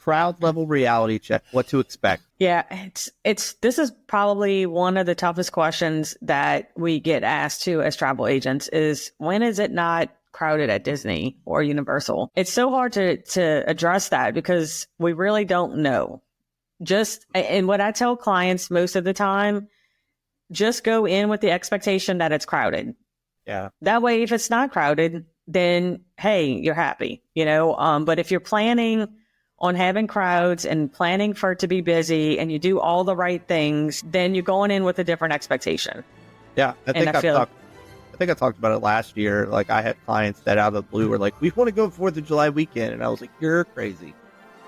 crowd level reality check, what to expect. Yeah, this is probably one of the toughest questions that we get asked to as travel agents is when is it not crowded at Disney or Universal? It's so hard to address that because we really don't know. And what I tell clients most of the time, just go in with the expectation that it's crowded. Yeah. That way, if it's not crowded, then hey, you're happy, but if you're planning on having crowds and planning for it to be busy and you do all the right things, then you're going in with a different expectation. Yeah. I think I talked about it last year. Like I had clients that out of the blue were like, we want to go 4th of July weekend. And I was like, you're crazy.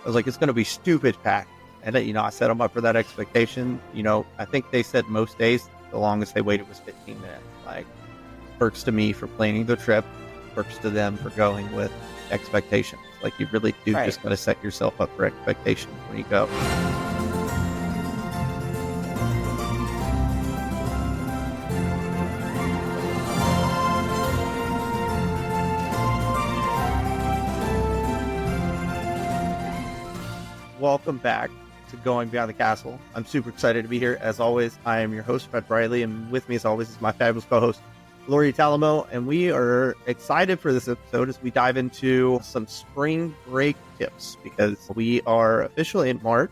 I was like, it's going to be stupid packed. And I set them up for that expectation. I think they said most days, the longest they waited was 15 minutes. Like perks to me for planning the trip, perks to them for going with expectations. Like you really do just got to set yourself up for expectations when you go. Welcome back to Going Beyond the Castle. I'm super excited to be here. As always, I am your host, Fred Briley, and with me as always is my fabulous co-host, Lori Talamo, and we are excited for this episode as we dive into some spring break tips because we are officially in March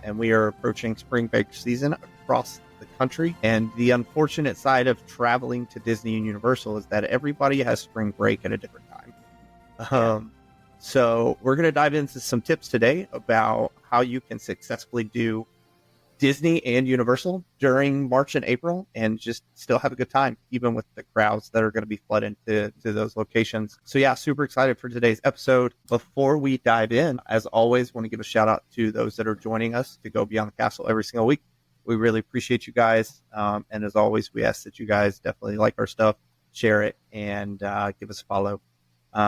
and we are approaching spring break season across the country. And the unfortunate side of traveling to Disney and Universal is that everybody has spring break at a different time. So we're going to dive into some tips today about how you can successfully do Disney and Universal during March and April and just still have a good time, even with the crowds that are going to be flooding to those locations. So yeah, super excited for today's episode. Before we dive in, as always, want to give a shout out to those that are joining us to go beyond the castle every single week. We really appreciate you guys. And as always, we ask that you guys definitely like our stuff, share it, and give us a follow.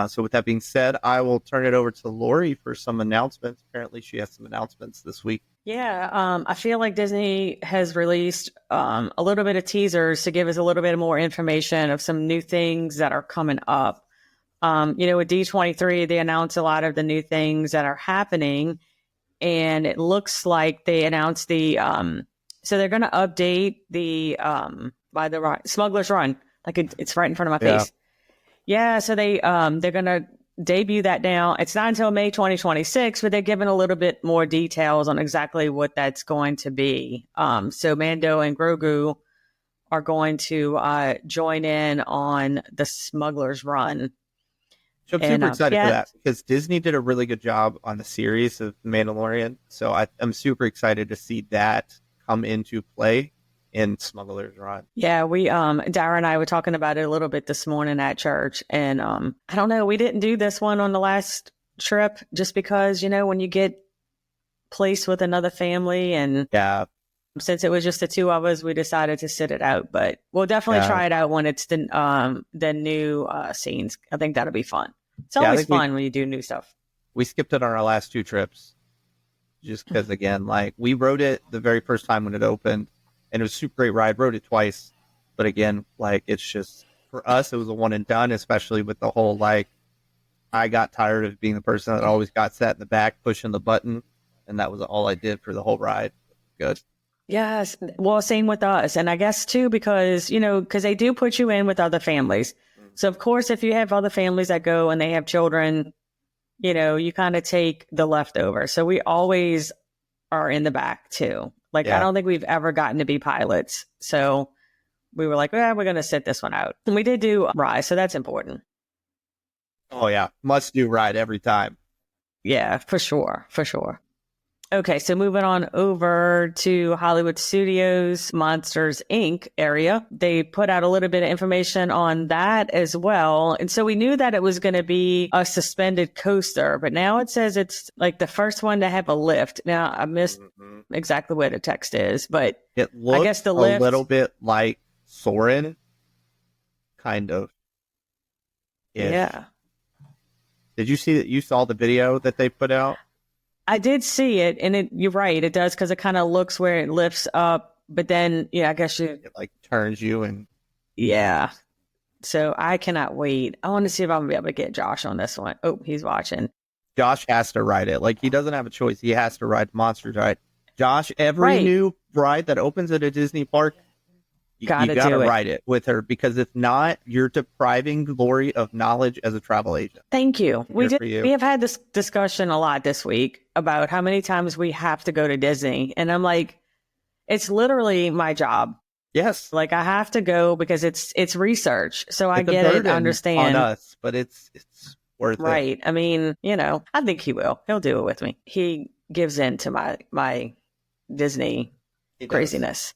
So with that being said, I will turn it over to Lori for some announcements. Apparently she has some announcements this week. Yeah, I feel like Disney has released a little bit of teasers to give us a little bit more information of some new things that are coming up. With D23, they announced a lot of the new things that are happening. And it looks like they announced so they're going to update the Smuggler's Run. Like it's right in front of my face. Yeah, so they're going to debut that now. It's not until May 2026, but they're giving a little bit more details on exactly what that's going to be. So Mando and Grogu are going to join in on the Smuggler's Run. So I'm super excited for that because Disney did a really good job on the series of Mandalorian. So I'm super excited to see that come into play in Smuggler's Run. Yeah, Dara and I were talking about it a little bit this morning at church. And I don't know, we didn't do this one on the last trip just because, when you get placed with another family and since it was just the two of us, we decided to sit it out. But we'll definitely try it out when it's the new scenes. I think that'll be fun. It's always fun when you do new stuff. We skipped it on our last two trips just because, again, like we rode it the very first time when it opened. And it was a super great ride. Rode it twice. But again, like it's just, for us, it was a one and done, especially with the whole, like, I got tired of being the person that always got sat in the back pushing the button. And that was all I did for the whole ride. Good. Yes. Well, same with us. And I guess, too, because they do put you in with other families. So, of course, if you have other families that go and they have children, you kind of take the leftover. So we always are in the back, too. I don't think we've ever gotten to be pilots. So we were like, we're going to sit this one out. And we did do Rise, so that's important. Oh, yeah. Must do ride every time. Yeah, for sure. For sure. Okay, so moving on over to Hollywood Studios Monsters, Inc. area. They put out a little bit of information on that as well. And so we knew that it was going to be a suspended coaster, but now it says it's like the first one to have a lift. Now, I missed exactly where the text is, but it looks I guess the lift, a little bit like Soarin', kind of. Yeah. Did you see that? You saw the video that they put out? I did see it, and you're right, it does, because it kind of looks where it lifts up, but then, I guess it like turns you and... Yeah. So I cannot wait. I want to see if I'm going to be able to get Josh on this one. Oh, he's watching. Josh has to ride it. Like, he doesn't have a choice. He has to ride Monster Ride. Josh, every Right. new ride that opens at a Disney park, you Gotta got to do it. ride it with her, because if not, you're depriving Lori of knowledge as a travel agent. Thank you. Here for you. We have had this discussion a lot this week about how many times we have to go to Disney. And I'm like, it's literally my job. Yes. Like, I have to go because it's research. So I It's a get it, burden understand. on us, but it's worth it. Right. I mean, I think he will. He'll do it with me. He gives in to my Disney craziness.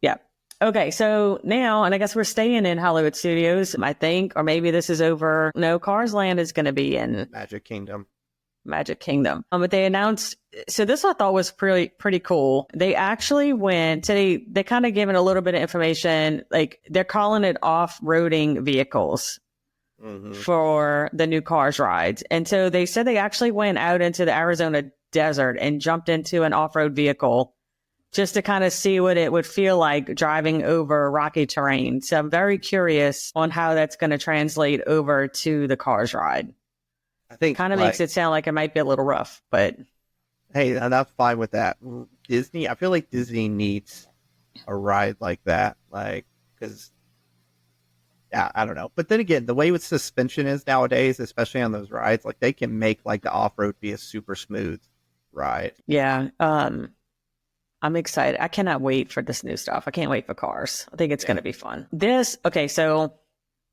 Yeah. Okay. So now, and I guess we're staying in Hollywood Studios, I think, or maybe this is over. No, Cars Land is going to be in Magic Kingdom. But they announced, so this I thought was pretty cool. They actually went, so they kind of given a little bit of information, like they're calling it off-roading vehicles for the new Cars rides. And so they said they actually went out into the Arizona desert and jumped into an off-road vehicle just to kind of see what it would feel like driving over rocky terrain. So I'm very curious on how that's going to translate over to the Cars ride. I think kind of makes it sound like it might be a little rough, but hey, and I'm fine with that. Disney, I feel like Disney needs a ride like that, like, because I don't know. But then again, the way with suspension is nowadays, especially on those rides, like they can make like the off road be a super smooth ride. Yeah, I'm excited. I cannot wait for this new stuff. I can't wait for Cars. I think it's going to be fun. So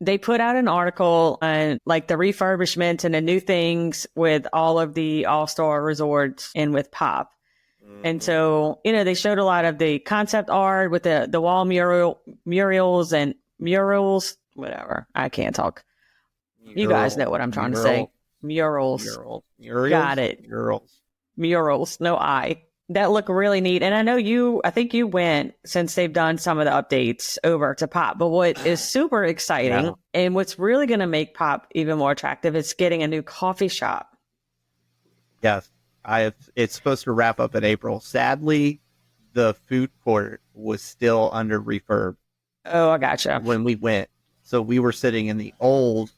they put out an article on like the refurbishment and the new things with all of the all-star resorts and with Pop. And so, they showed a lot of the concept art with the wall murals, whatever. I can't talk. You guys know what I'm trying to say. Murals. Got it. Murals. No I. That look really neat. And I think you went since they've done some of the updates over to Pop. But what is super exciting and what's really going to make Pop even more attractive is getting a new coffee shop. Yes. It's supposed to wrap up in April. Sadly, the food court was still under refurb. Oh, I gotcha. When we went. So we were sitting in the old,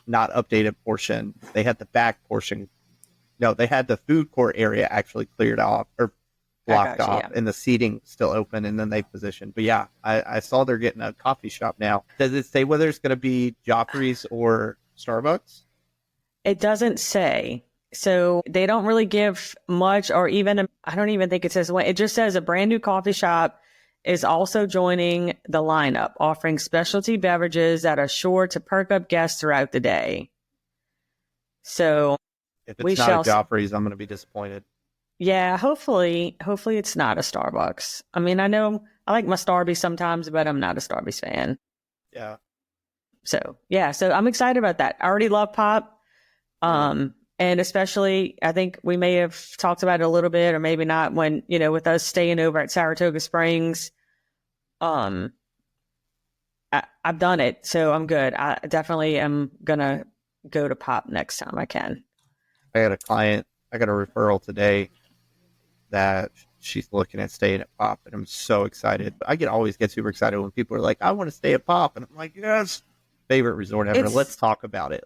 not updated portion. They had the back portion. No, they had the food court area actually cleared off or blocked off, and the seating still open, and then they positioned. But yeah, I saw they're getting a coffee shop now. Does it say whether it's going to be Joffrey's or Starbucks? It doesn't say. So they don't really give much, or even, I don't even think it says when. It just says a brand new coffee shop is also joining the lineup, offering specialty beverages that are sure to perk up guests throughout the day. So if it's not a Joffrey's, I'm going to be disappointed. Yeah, hopefully it's not a Starbucks. I mean, I know I like my Starbucks sometimes, but I'm not a Starbucks fan. Yeah. So I'm excited about that. I already love Pop. And especially, I think we may have talked about it a little bit, or maybe not, when, with us staying over at Saratoga Springs. I've done it, so I'm good. I definitely am going to go to Pop next time I can. I got a client, I got a referral today that she's looking at staying at Pop, and I'm so excited. I always get super excited when people are like, I want to stay at Pop, and I'm like, yes, favorite resort ever. Let's talk about it.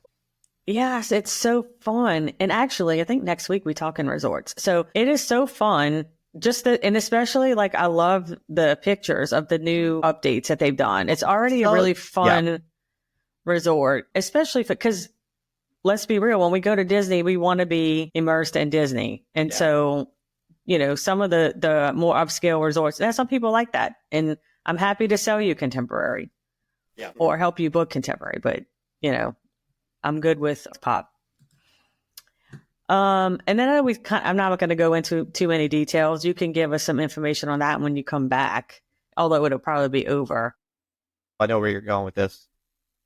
Yes, it's so fun. And actually, I think next week we talk in resorts. So it is so fun. And especially, like, I love the pictures of the new updates that they've done. It's already a really fun resort, especially because let's be real, when we go to Disney, we want to be immersed in Disney. And so, some of the more upscale resorts, there's some people like that. And I'm happy to sell you contemporary or help you book contemporary. But, I'm good with Pop. And then I'm not going to go into too many details. You can give us some information on that when you come back, although it'll probably be over. I know where you're going with this.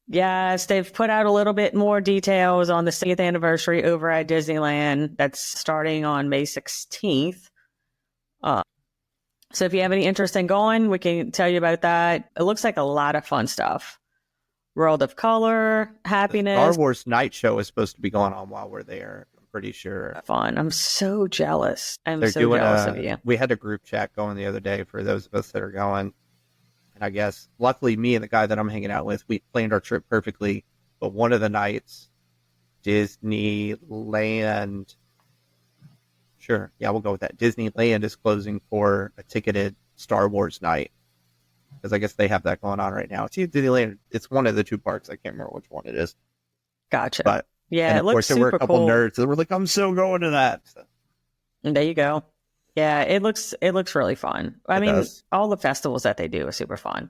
Yes, they've put out a little bit more details on the 60th anniversary over at Disneyland. That's starting on May 16th. So if you have any interest in going, we can tell you about that. It looks like a lot of fun stuff. World of Color, Happiness. The Star Wars Night Show is supposed to be going on while we're there. I'm pretty sure. Fun. I'm so jealous. Jealous of you. We had a group chat going the other day for those of us that are going. And I guess, luckily, me and the guy that I'm hanging out with, we planned our trip perfectly. But one of the nights, Disneyland. Sure. Yeah, we'll go with that. Disneyland is closing for a ticketed Star Wars night. Because I guess they have that going on right now. It's either Disneyland. It's one of the two parks. I can't remember which one it is. Gotcha. But yeah, and it of looks course there were a super couple cool. nerds that were like, "I'm so going to that." So, And there you go. Yeah, it looks really fun. I It mean, does. all the festivals that they do are super fun.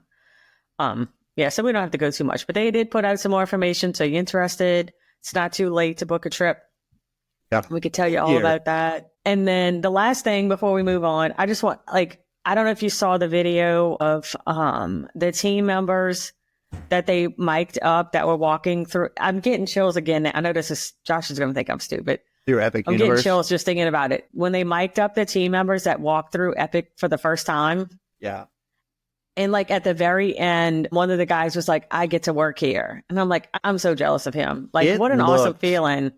Yeah, so we don't have to go too much, but they did put out some more information. So you're interested, it's not too late to book a trip. Yeah. We could tell you all Here. about that. And then the last thing before we move on, I just want, like, I don't know if you saw the video of the team members that they mic'd up that were walking through. I'm getting chills again. I know Josh is going to think I'm stupid. Through Epic I'm Universe. getting chills just thinking about it. When they mic'd up the team members that walked through Epic for the first time. Yeah. And like at the very end, one of the guys was like, I get to work here. And I'm like, I'm so jealous of him. Like, what an awesome feeling.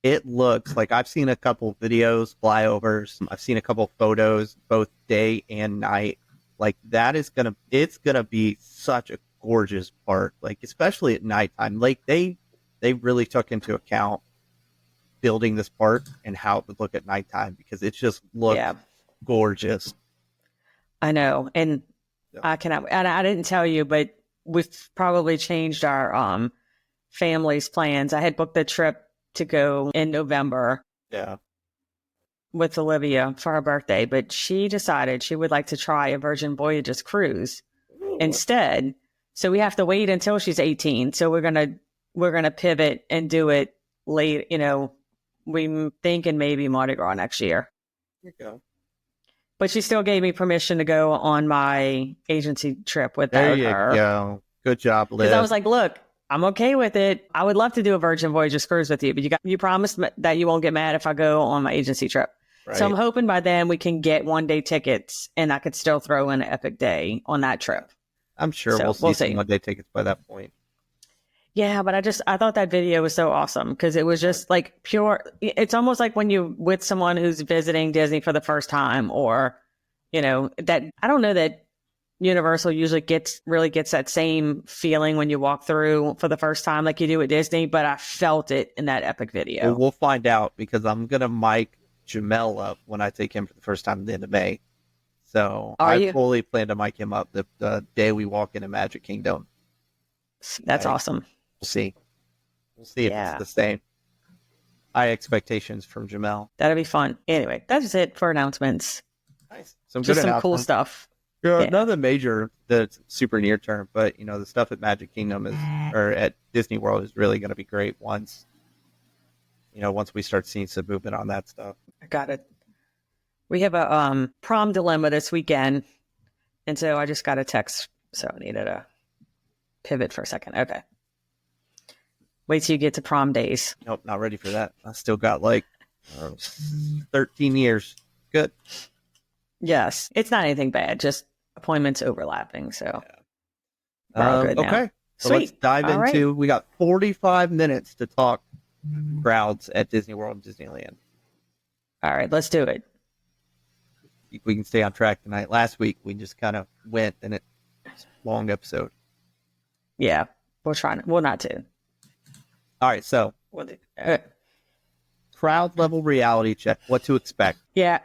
It looks like I've seen a couple videos, flyovers. I've seen a couple photos, both day and night. Like it's gonna be such a gorgeous park. Like, especially at nighttime. Like they really took into account building this park and how it would look at nighttime, because it just looks gorgeous. I know. And I didn't tell you, but we've probably changed our family's plans. I had booked the trip to go in November. Yeah. With Olivia for her birthday, but she decided she would like to try a Virgin Voyages cruise instead. So we have to wait until she's 18. So we're gonna pivot and do it late. You know, we thinking maybe Mardi Gras next year. There you go. But she still gave me permission to go on my agency trip without her. There you go. Good job, Liz. Because I was like, look, I'm okay with it. I would love to do a Virgin Voyages cruise with you, but you promised that you won't get mad if I go on my agency trip. Right. So I'm hoping by then we can get one-day tickets, and I could still throw in an Epic Day on that trip. I'm sure we'll see some one-day tickets by that point. Yeah, but I thought that video was so awesome because it was just like pure. It's almost like when you with someone who's visiting Disney for the first time, or, you know, that I don't know that Universal usually really gets that same feeling when you walk through for the first time like you do at Disney, but I felt it in that Epic video. Well, we'll find out, because I'm going to mic Jamel up when I take him for the first time at the end of May. So I fully plan to mic him up the day we walk into Magic Kingdom. That's awesome. We'll see. We'll see if it's the same. High expectations from Jamel. That'll be fun. Anyway, that's it for announcements. Nice. Just some cool stuff. None of the major that's super near term, but, you know, the stuff at Magic Kingdom or at Disney World is really going to be great once we start seeing some movement on that stuff. I got it. We have a prom dilemma this weekend, and so I just got a text, so I needed to pivot for a second. Okay. Wait till you get to prom days. Nope, not ready for that. I still got 13 years. Good. Yes. It's not anything bad, just appointments overlapping, so we're all good now. Okay. So let's dive into, we got 45 minutes to talk crowds at Disney World and Disneyland. All right, let's do it. We can stay on track tonight. Last week, we just kind of went, and it's a long episode. Yeah, we'll not to. All right, so crowd level reality check. What to expect? Yeah,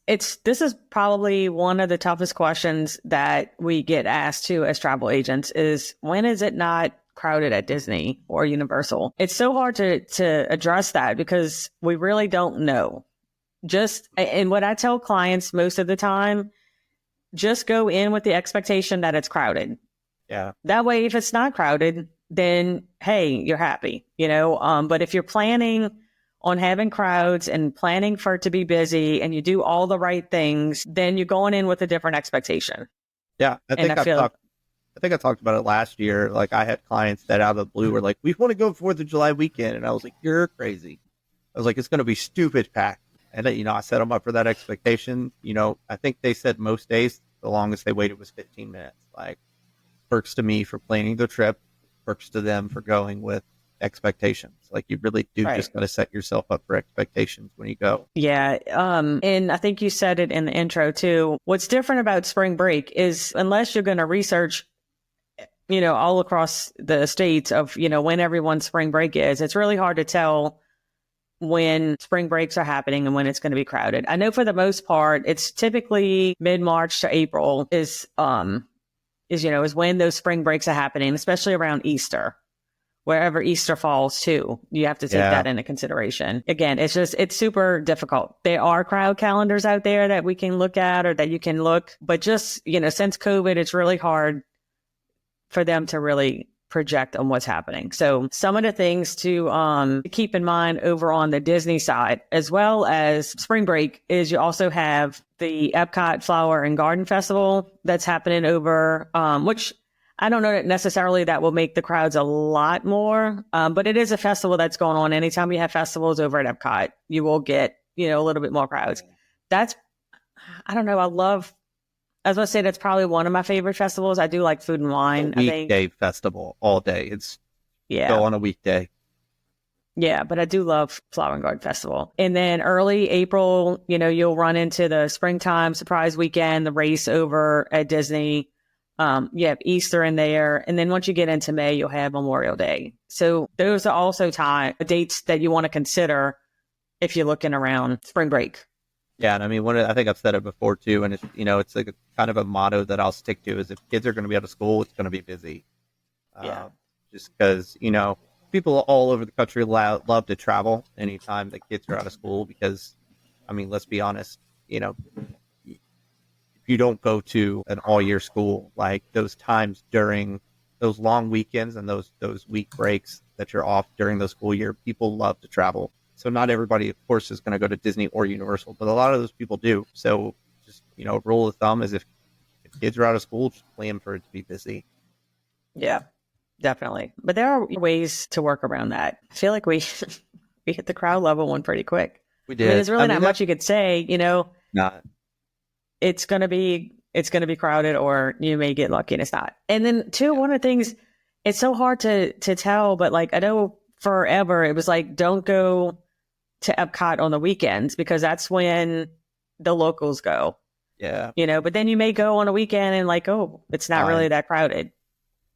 this is probably one of the toughest questions that we get asked to as travel agents is, when is it not crowded at Disney or Universal? It's so hard to address that because we really don't know. And what I tell clients most of the time, just go in with the expectation that it's crowded. Yeah. That way, if it's not crowded, then hey, you're happy, you know. But if you're planning on having crowds and planning for it to be busy and you do all the right things, then you're going in with a different expectation. Yeah, I think I talked about it last year. Like, I had clients that out of the blue were like, we want to go 4th of July weekend. And I was like, you're crazy. I was like, it's going to be stupid packed. And, I set them up for that expectation. I think they said most days, the longest they waited was 15 minutes. Like, perks to me for planning the trip, perks to them for going with expectations. Like, you really do just got to set yourself up for expectations when you go. Yeah. And I think you said it in the intro too. What's different about spring break is, unless you're going to research all across the states of, when everyone's spring break is. It's really hard to tell when spring breaks are happening and when it's going to be crowded. I know for the most part, it's typically mid-March to April is when those spring breaks are happening, especially around Easter. Wherever Easter falls too, you have to take that into consideration. Again, it's super difficult. There are crowd calendars out there that we can look at or that you can look, but just, since COVID, it's really hard for them to really project on what's happening. So some of the things to keep in mind over on the Disney side, as well as spring break, is you also have the Epcot Flower and Garden Festival that's happening over, which I don't know that necessarily that will make the crowds a lot more, but it is a festival that's going on. Anytime you have festivals over at Epcot, you will get, a little bit more crowds. I don't know. I was going to say that's probably one of my favorite festivals. I do like Food and Wine. Weekday festival all day. Go on a weekday. Yeah, but I do love Flower and Garden Festival. And then early April, you'll run into the springtime surprise weekend, the race over at Disney. You have Easter in there. And then once you get into May, you'll have Memorial Day. So those are also dates that you want to consider if you're looking around spring break. Yeah. And I mean, I think I've said it before too. And it's like a kind of a motto that I'll stick to is if kids are going to be out of school, it's going to be busy. Just because, people all over the country love to travel anytime the kids are out of school because, I mean, let's be honest, you don't go to an all-year school, like those times during those long weekends and those week breaks that you're off during the school year, people love to travel. So not everybody, of course, is going to go to Disney or Universal, but a lot of those people do. So just, rule of thumb is if kids are out of school, just plan for it to be busy. Yeah, definitely. But there are ways to work around that. I feel like we hit the crowd level one pretty quick. We did. I mean, there's really not much you could say, Not. It's going to be crowded or you may get lucky and it's not. And then one of the things, it's so hard to tell, but like, I know forever it was like, don't go to Epcot on the weekends because that's when the locals go. Yeah. But then you may go on a weekend and like, oh, it's not really that crowded.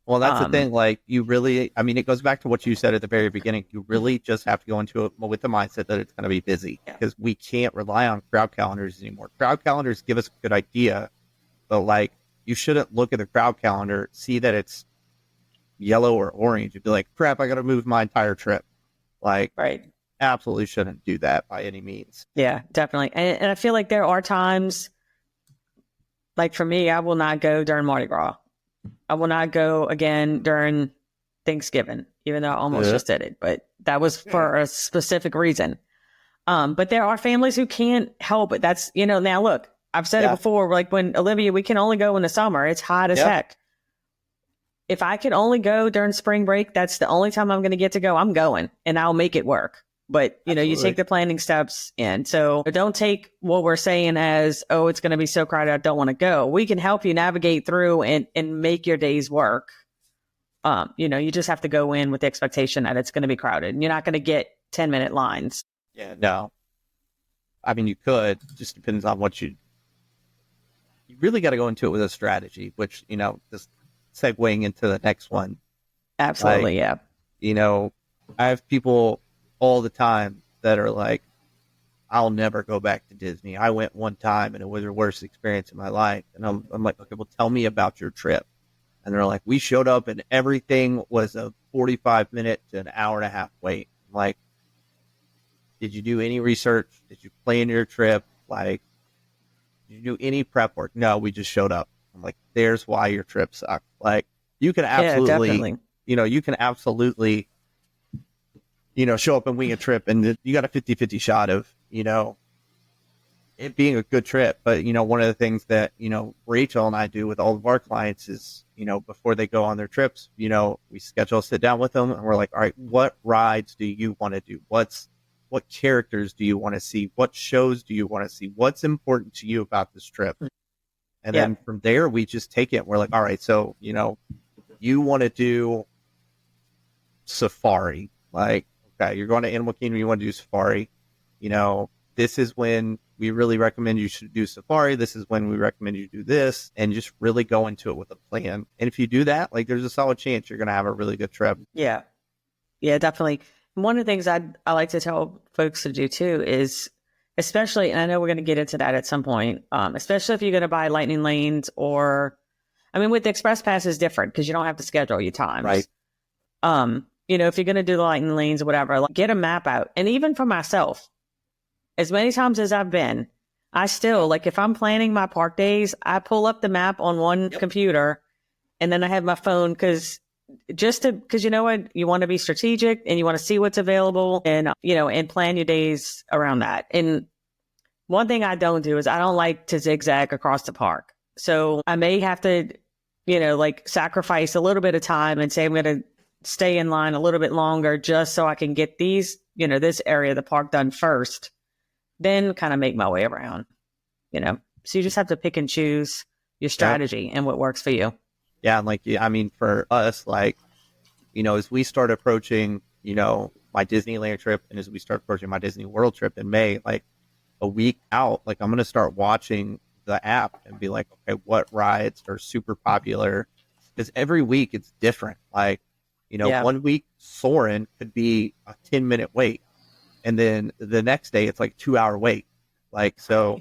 Well, that's the thing. Like it goes back to what you said at the very beginning. You really just have to go into it with the mindset that it's going to be busy because we can't rely on crowd calendars anymore. Crowd calendars give us a good idea, but like you shouldn't look at the crowd calendar, see that it's yellow or orange, and be like, crap, I got to move my entire trip. Like, right. Absolutely shouldn't do that by any means. Yeah, definitely. And I feel like there are times, like for me, I will not go during Mardi Gras. I will not go again during Thanksgiving, even though I almost just did it, but that was for a specific reason. But there are families who can't help it. That's, now look, I've said it before, like when Olivia, we can only go in the summer. It's hot as heck. If I could only go during spring break, that's the only time I'm going to get to go. I'm going and I'll make it work. But, you take the planning steps in. So don't take what we're saying as, oh, it's going to be so crowded, I don't want to go. We can help you navigate through and make your days work. You just have to go in with the expectation that it's going to be crowded. And you're not going to get 10-minute lines. Yeah, no. I mean, you could. It just depends on what you really got to go into it with a strategy, which, just segueing into the next one. Absolutely, I have people all the time that are like, I'll never go back to Disney. I went one time and it was the worst experience of my life. And I'm like, okay, well, tell me about your trip. And they're like, we showed up and everything was a 45-minute to an hour and a half wait. I'm like, did you do any research? Did you plan your trip? Like, did you do any prep work? No, we just showed up. I'm like, there's why your trip sucked. Like, you can absolutely, show up and wing a trip and you got a 50-50 shot of, it being a good trip. But, one of the things that, Rachel and I do with all of our clients is, before they go on their trips, we schedule a sit down with them and we're like, all right, what rides do you want to do? What characters do you want to see? What shows do you want to see? What's important to you about this trip? And then from there, we just take it. We're like, all right, so, you want to do safari. Like, okay, you're going to Animal Kingdom, you want to do safari. This is when we really recommend you should do safari. This is when we recommend you do this, and just really go into it with a plan. And if you do that, like, there's a solid chance you're going to have a really good trip. Yeah. Yeah, definitely. One of the things I like to tell folks to do too is, especially, and I know we're going to get into that at some point, especially if you're going to buy lightning lanes or, I mean, with the express pass is different because you don't have to schedule your times. Right. If you're going to do the lightning lanes or whatever, like, get a map out. And even for myself, as many times as I've been, I still, like, if I'm planning my park days, I pull up the map on one computer and then I have my phone because you know what, you want to be strategic and you want to see what's available and, and plan your days around that. And one thing I don't do is I don't like to zigzag across the park. So I may have to, sacrifice a little bit of time and say I'm going to stay in line a little bit longer just so I can get these, this area of the park done first, then kind of make my way around, So you just have to pick and choose your strategy and what works for you. Yeah. And for us, as we start approaching, my Disneyland trip, and as we start approaching my Disney World trip in May, like a week out, like I'm going to start watching the app and be like, okay, what rides are super popular? Because every week it's different. 1 week Soarin' could be a 10-minute wait. And then the next day it's like 2-hour wait. So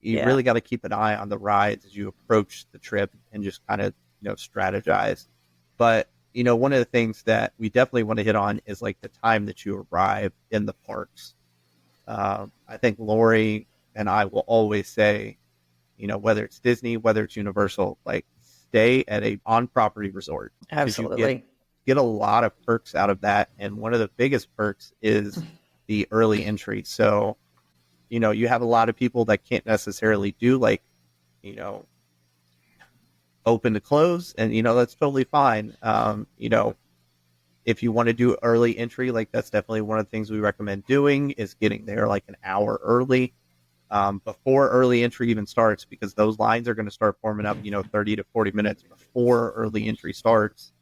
you really got to keep an eye on the rides as you approach the trip and just kind of, strategize. But, one of the things that we definitely want to hit on is like the time that you arrive in the parks. I think Lori and I will always say, whether it's Disney, whether it's Universal, like, stay at a on-property resort. Absolutely. Get a lot of perks out of that. And one of the biggest perks is the early entry. So, you have a lot of people that can't necessarily do open to close, and, that's totally fine. If you want to do early entry, like, that's definitely one of the things we recommend doing is getting there like an hour early, before early entry even starts, because those lines are going to start forming up, 30 to 40 minutes before early entry starts.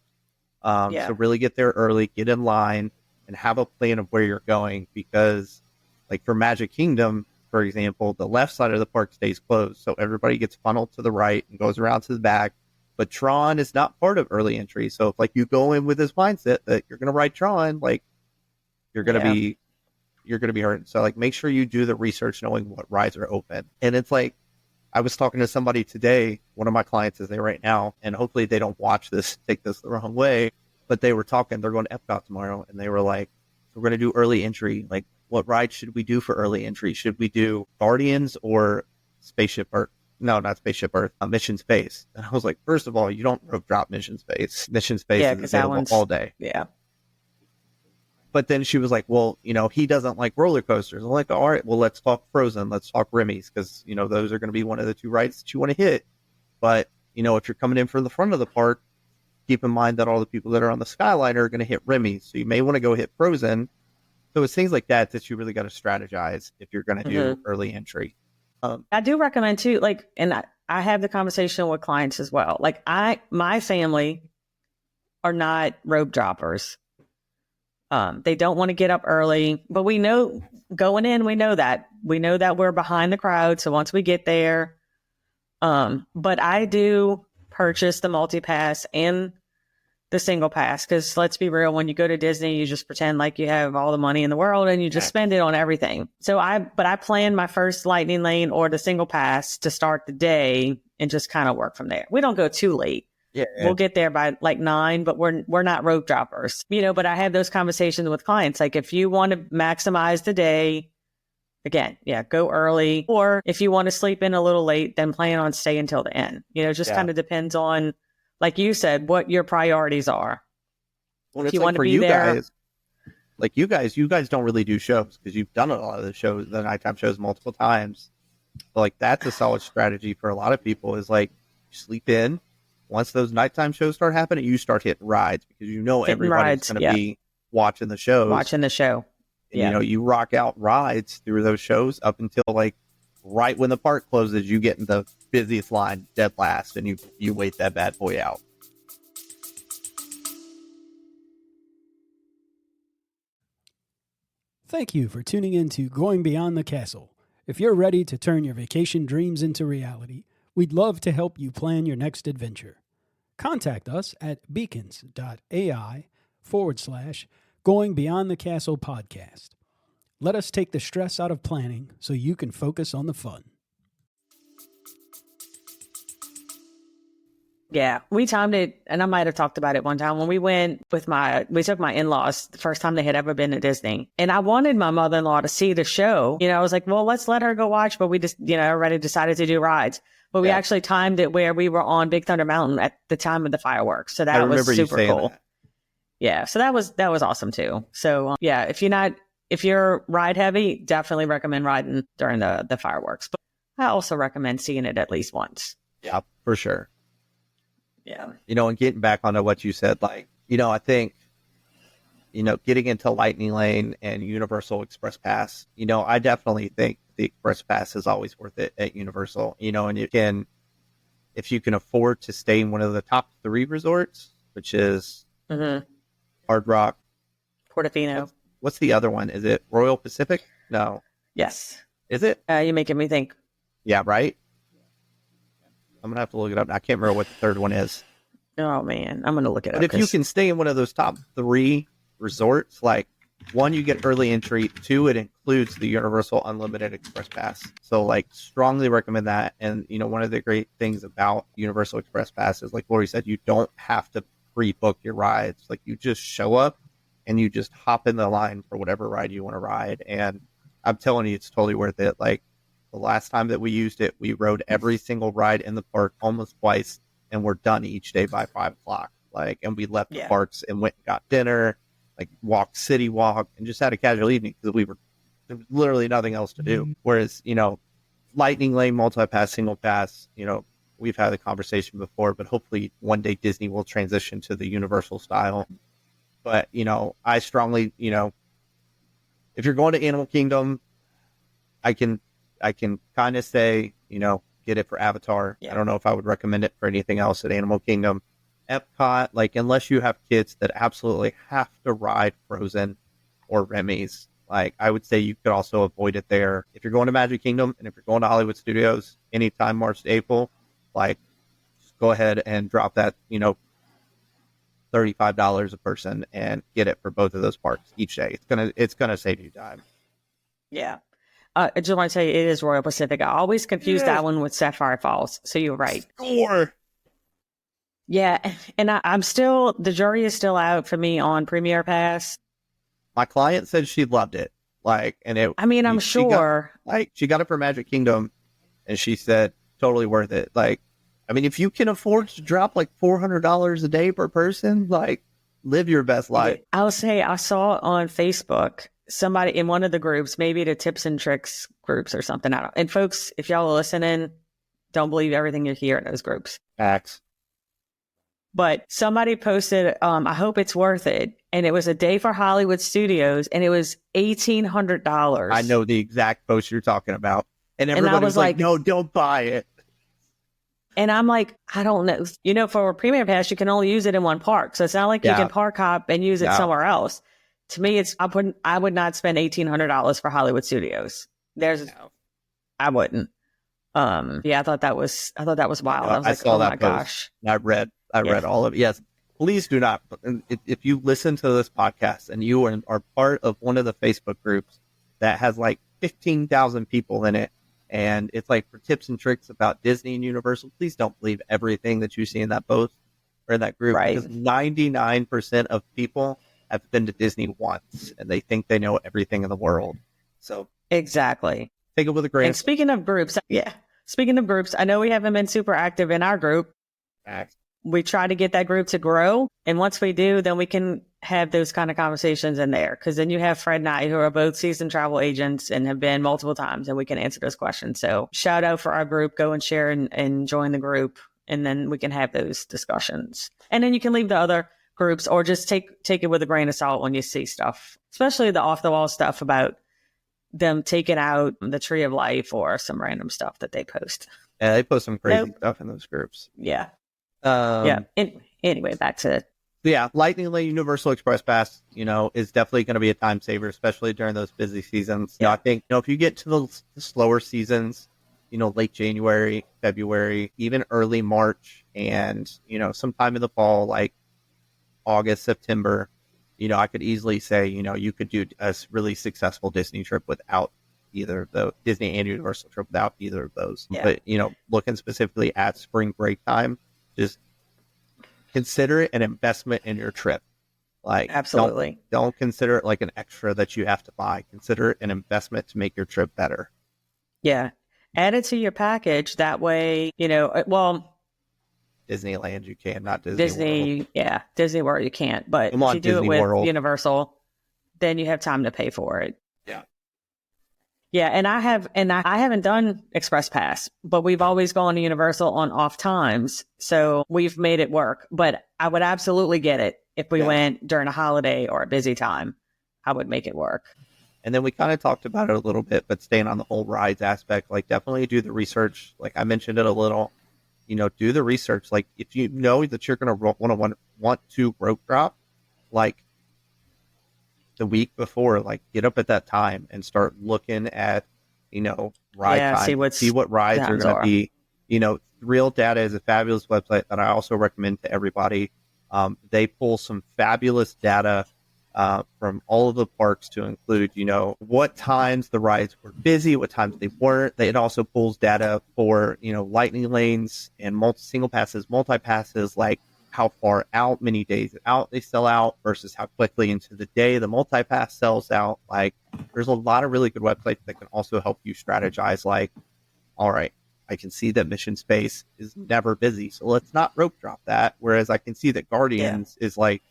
So really get there early, get in line, and have a plan of where you're going, because like for Magic Kingdom, for example, the left side of the park stays closed. So everybody gets funneled to the right and goes around to the back. But Tron is not part of early entry. So if like you go in with this mindset that you're going to ride Tron, like you're going to be hurt. So like make sure you do the research knowing what rides are open. And it's like, I was talking to somebody today, one of my clients is there right now, and hopefully they don't watch this, take this the wrong way, but they were talking, they're going to Epcot tomorrow, and they were like, so we're going to do early entry. Like, what ride should we do for early entry? Should we do Guardians or Spaceship Earth? No, not Spaceship Earth, Mission Space. And I was like, first of all, you don't rope drop Mission Space. Mission Space is available all day. Yeah. But then she was like, well, he doesn't like roller coasters. I'm like, all right, well, let's talk Frozen. Let's talk Remy's, because, those are going to be one of the two rides that you want to hit. But, if you're coming in from the front of the park, keep in mind that all the people that are on the Skyliner are going to hit Remy's. So you may want to go hit Frozen. So it's things like that you really got to strategize if you're going to do early entry. I do recommend too, and I have the conversation with clients as well. Like my family are not rope droppers. They don't want to get up early, but we know going in, we know that we're behind the crowd. So once we get there, but I do purchase the multi-pass and the single pass, because let's be real, when you go to Disney, you just pretend like you have all the money in the world and you just spend it on everything. So I plan my first lightning lane or the single pass to start the day and just kind of work from there. We don't go too late. Yeah. We'll get there by like 9, but we're not rope droppers, but I have those conversations with clients. Like, if you want to maximize the day, again, go early. Or if you want to sleep in a little late, then plan on staying until the end. Just kind of depends on, like you said, what your priorities are. Well, if you want to be there. You guys don't really do shows because you've done a lot of the nighttime shows multiple times. But like, that's a solid strategy for a lot of people, is like, sleep in. Once those nighttime shows start happening, you start hitting rides, because everybody's going to be watching the shows. Watching the show. And, you rock out rides through those shows up until like right when the park closes, you get in the busiest line dead last, and you wait that bad boy out. Thank you for tuning in to Going Beyond the Castle. If you're ready to turn your vacation dreams into reality, we'd love to help you plan your next adventure. Contact us at beacons.ai/Going Beyond the Castle podcast. Let us take the stress out of planning so you can focus on the fun. Yeah, we timed it, and I might have talked about it one time when we took my in-laws the first time they had ever been to Disney. And I wanted my mother-in-law to see the show. I was like, well, let's let her go watch, but we just, already decided to do rides. But we actually timed it where we were on Big Thunder Mountain at the time of the fireworks. So that was super cool. That. Yeah, so that was awesome too. So if you're ride heavy, definitely recommend riding during the fireworks. But I also recommend seeing it at least once. Yeah, for sure. Yeah. And getting back onto what you said, I think, getting into Lightning Lane and Universal Express Pass, I definitely think the Express Pass is always worth it at Universal, and if you can afford to stay in one of the top 3 resorts, which is Hard Rock, Portofino. What's the other one? Is it Royal Pacific? No. Yes. Is it? You're making me think. Yeah, right? I'm going to have to look it up. I can't remember what the third one is. Oh, man. I'm going to look it up. But if you can stay in one of those top 3 resorts, 1, you get early entry. 2, it includes the Universal Unlimited Express Pass. So, strongly recommend that. And, one of the great things about Universal Express Pass is, like Lori said, you don't have to pre-book your rides. You just show up and you just hop in the line for whatever ride you want to ride. And I'm telling you, it's totally worth it. The last time that we used it, we rode every single ride in the park almost twice, and we're done each day by 5:00. And we left the parks and went and got dinner, walked City Walk, and just had a casual evening because there was literally nothing else to do. Whereas, Lightning Lane, multi-pass, single pass, we've had the conversation before, but hopefully one day Disney will transition to the Universal style. But, I strongly, if you're going to Animal Kingdom, I can kind of say, get it for Avatar. Yeah. I don't know if I would recommend it for anything else at Animal Kingdom. Epcot, unless you have kids that absolutely have to ride Frozen or Remy's, I would say you could also avoid it there. If you're going to Magic Kingdom and if you're going to Hollywood Studios anytime March to April, just go ahead and drop that, $35 a person and get it for both of those parks each day. It's gonna save you time. Yeah. I just want to tell you, it is Royal Pacific. I always confuse that one with Sapphire Falls. So you're right. Score. Yeah. And the jury is still out for me on Premier Pass. My client said she loved it. I'm sure. She got it for Magic Kingdom and she said, totally worth it. If you can afford to drop $400 a day per person, live your best life. I'll say I saw on Facebook somebody in one of the groups, maybe the tips and tricks groups or something. I don't. And folks, if y'all are listening, don't believe everything you hear in those groups. Facts. But somebody posted, I hope it's worth it. And it was a day for Hollywood Studios and it was $1,800. I know the exact post you're talking about. And everybody was like, no, don't buy it. And I'm like, I don't know. For a Premier Pass, you can only use it in one park. So it's not like you can park hop and use it somewhere else. To me, I would not spend $1,800 for Hollywood Studios. I wouldn't. I thought that was wild. I was like, saw oh that my post. gosh. I read all of it. Yes. Please do not. If you listen to this podcast and you are part of one of the Facebook groups that has 15,000 people in it, and it's for tips and tricks about Disney and Universal, please don't believe everything that you see in that post or in that group. Right. Because 99% of people have been to Disney once and they think they know everything in the world. So exactly. Take it with a grain. And speaking of groups, I know we haven't been super active in our group. Facts. We try to get that group to grow. And once we do, then we can have those kind of conversations in there. Because then you have Fred and I, who are both seasoned travel agents and have been multiple times, and we can answer those questions. So shout out for our group. Go and share and join the group. And then we can have those discussions. And then you can leave the other groups or just take it with a grain of salt when you see stuff, especially the off the wall stuff about them taking out the Tree of Life or some random stuff that they post. Yeah, they post some crazy stuff in those groups. Yeah. Anyway, back to yeah, Lightning Lane Universal Express Pass, is definitely going to be a time saver, especially during those busy seasons. Yeah. I think, if you get to the slower seasons, late January, February, even early March, and, sometime in the fall, like August, September, I could easily say, you could do a really successful Disney trip without either of those, Disney and Universal trip without either of those. Yeah. But, looking specifically at spring break time, just consider it an investment in your trip. Like, Absolutely. don't consider it like an extra that you have to buy. Consider it an investment to make your trip better. Yeah. Add it to your package. That way, Disneyland you can, not Disney World. Yeah, Disney World you can't. But Come if on, you do Disney it with World. Universal, then you have time to pay for it. Yeah. Yeah, and I haven't done Express Pass, but we've always gone to Universal on off times, so we've made it work. But I would absolutely get it if we went during a holiday or a busy time. I would make it work. And then we kind of talked about it a little bit, but staying on the whole rides aspect, like definitely do the research. Like I mentioned it a little, do the research. Like if you know that you're going to want to rope drop, like the week before, like get up at that time and start looking at, ride time, see what rides are going to be. Real Data is a fabulous website that I also recommend to everybody. They pull some fabulous data from all of the parks to include, what times the rides were busy, what times they weren't. It also pulls data for, lightning lanes and single passes, multi-passes, like how far out, many days out they sell out versus how quickly into the day the multi-pass sells out. Like there's a lot of really good websites that can also help you strategize. Like, all right, I can see that Mission Space is never busy, so let's not rope drop that. Whereas I can see that Guardians is like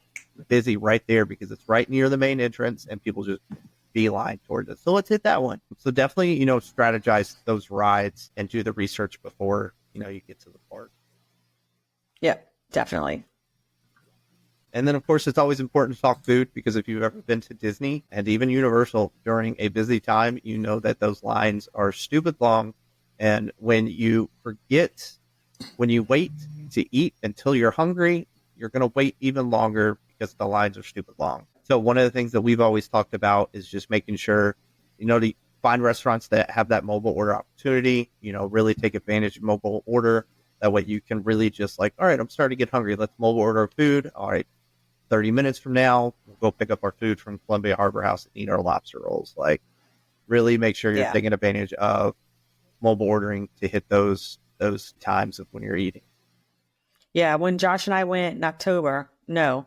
busy right there because it's right near the main entrance and people just beeline towards it. So let's hit that one. So definitely, strategize those rides and do the research before, you get to the park. Yeah, definitely. And then, of course, it's always important to talk food because if you've ever been to Disney and even Universal during a busy time, you know that those lines are stupid long. And when you wait to eat until you're hungry, you're going to wait even longer because the lines are stupid long. So one of the things that we've always talked about is just making sure, to find restaurants that have that mobile order opportunity, really take advantage of mobile order. That way you can really just like, all right, I'm starting to get hungry. Let's mobile order food. All right, 30 minutes from now, we'll go pick up our food from Columbia Harbor House and eat our lobster rolls. Like really make sure you're taking advantage of mobile ordering to hit those times of when you're eating. Yeah, when Josh and I went in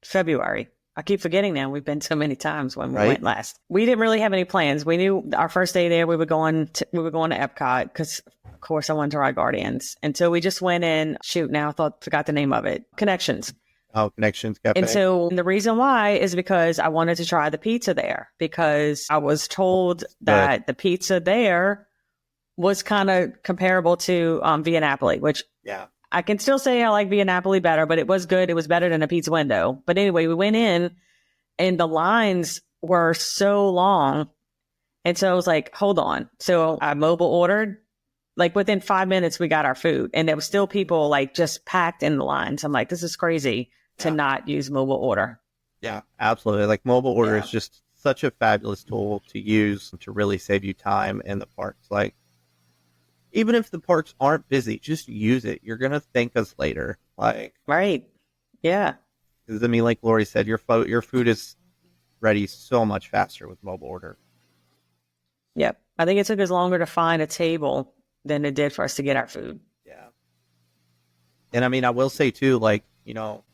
February. I keep forgetting now. We've been so many times when we went last. We didn't really have any plans. We knew our first day there we were going to Epcot because, of course, I wanted to ride Guardians. And so we just went in. Shoot, now forgot the name of it. Connections. Oh, Connections Cafe. And so the reason why is because I wanted to try the pizza there because I was told that the pizza there was kind of comparable to Via Napoli, which I can still say I like Via Napoli better, but it was good. It was better than a pizza window. But anyway, we went in and the lines were so long. And so I was like, hold on. So I mobile ordered. Like within 5 minutes, we got our food. And there was still people like just packed in the lines. I'm like, this is crazy to not use mobile order. Yeah, absolutely. Like mobile order is just such a fabulous tool to use to really save you time in the parks. Like, even if the parks aren't busy, just use it. You're going to thank us later. Like, right. Yeah. Because, I mean, like Lori said, your food is ready so much faster with mobile order. Yep. I think it took us longer to find a table than it did for us to get our food. Yeah. And I mean, I will say too, like,